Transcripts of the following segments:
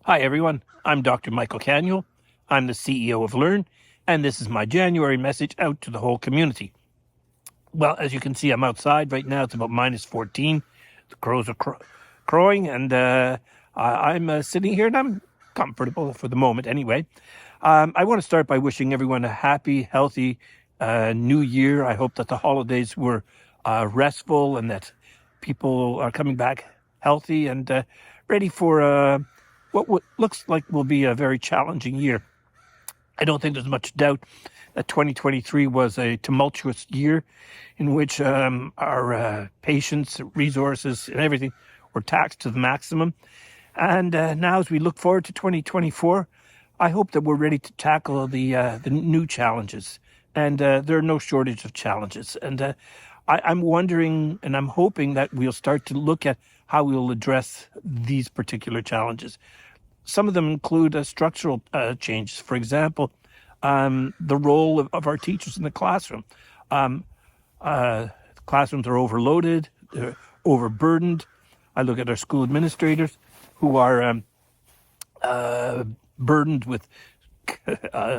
Hi, everyone. I'm Dr. Michael Canuel. I'm the CEO of Learn, and this is my January message out to the whole community. Well, as you can see, I'm outside right now. It's about minus 14. The crows are crowing, and I'm sitting here, and I'm comfortable for the moment anyway. I want to start by wishing everyone a happy, healthy new year. I hope that the holidays were restful and that people are coming back healthy and ready for what looks like will be a very challenging year. I don't think there's much doubt that 2023 was a tumultuous year in which our patience, resources, and everything were taxed to the maximum. And now as we look forward to 2024, I hope that we're ready to tackle the new challenges. And there are no shortage of challenges. And I'm wondering and I'm hoping that we'll start to look at how we'll address these particular challenges. Some of them include structural changes. For example, the role of our teachers in the classroom. Classrooms are overloaded, they're overburdened. I look at our school administrators who are burdened with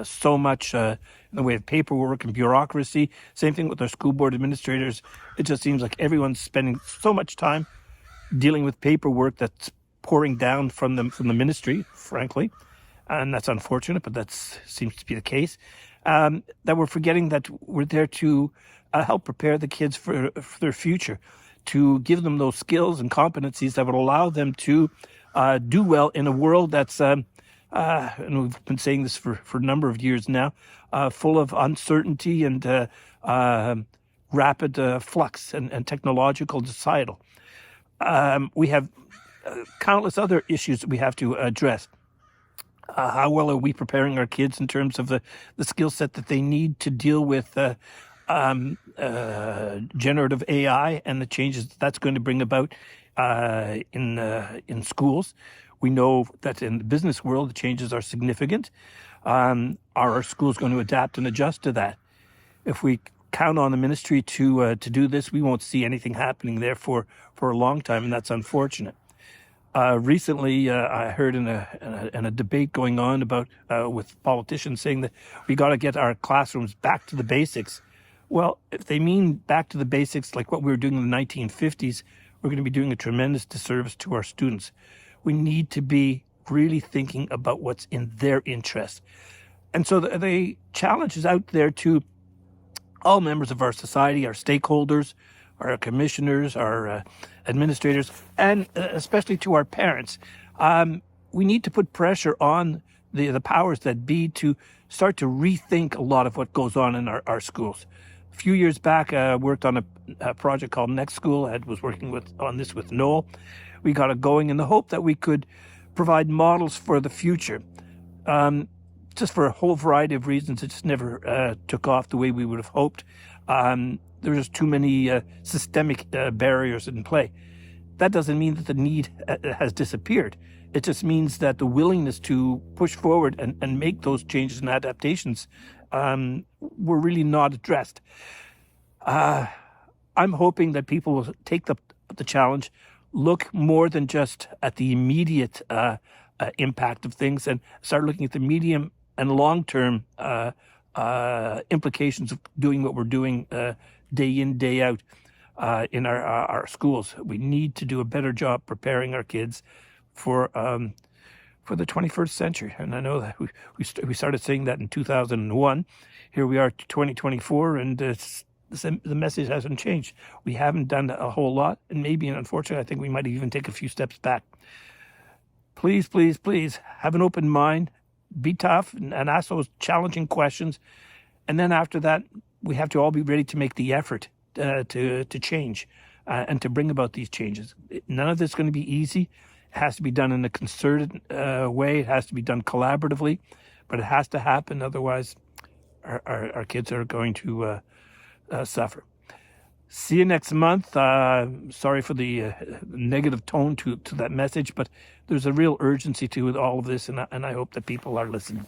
so much in the way of paperwork and bureaucracy. Same thing with our school board administrators. It just seems like everyone's spending so much time dealing with paperwork that's pouring down from the ministry, frankly, and that's unfortunate, but that seems to be the case. That we're forgetting that we're there to help prepare the kids for their future, to give them those skills and competencies that would allow them to do well in a world that's, and we've been saying this for a number of years now, full of uncertainty and rapid flux and technological societal. We have countless other issues that we have to address. How well are we preparing our kids in terms of the skill set that they need to deal with generative AI and the changes that's going to bring about in schools? We know that in the business world, the changes are significant. Are our schools going to adapt and adjust to that? If we count on the ministry to do this, we won't see anything happening there for a long time, and that's unfortunate. Recently, I heard in a debate going on about with politicians saying that we got to get our classrooms back to the basics. Well, if they mean back to the basics like what we were doing in the 1950s, we're going to be doing a tremendous disservice to our students. We need to be really thinking about what's in their interest. And so the challenge is out there to all members of our society, our stakeholders, our commissioners, our administrators, and especially to our parents. We need to put pressure on the powers that be to start to rethink a lot of what goes on in our schools. A few years back, I worked on a project called Next School. I was working on this with Noel. We got it going in the hope that we could provide models for the future. Just for a whole variety of reasons, it just never took off the way we would have hoped. There's just too many systemic barriers in play. That doesn't mean that the need has disappeared. It just means that the willingness to push forward and make those changes and adaptations were really not addressed. I'm hoping that people will take the challenge, look more than just at the immediate impact of things, and start looking at the medium and long-term implications of doing what we're doing day in, day out in our schools. We need to do a better job preparing our kids for the 21st century. And I know that we started saying that in 2001. Here we are, 2024, and the message hasn't changed. We haven't done a whole lot, and maybe, and unfortunately, I think we might even take a few steps back. Please, please, please have an open mind. Be tough and ask those challenging questions. And then after that, we have to all be ready to make the effort to change and to bring about these changes. None of this is going to be easy. It has to be done in a concerted way. It has to be done collaboratively, but it has to happen. Otherwise, our kids are going to suffer. See you next month. Sorry for the negative tone to that message, but there's a real urgency to all of this, and I hope that people are listening.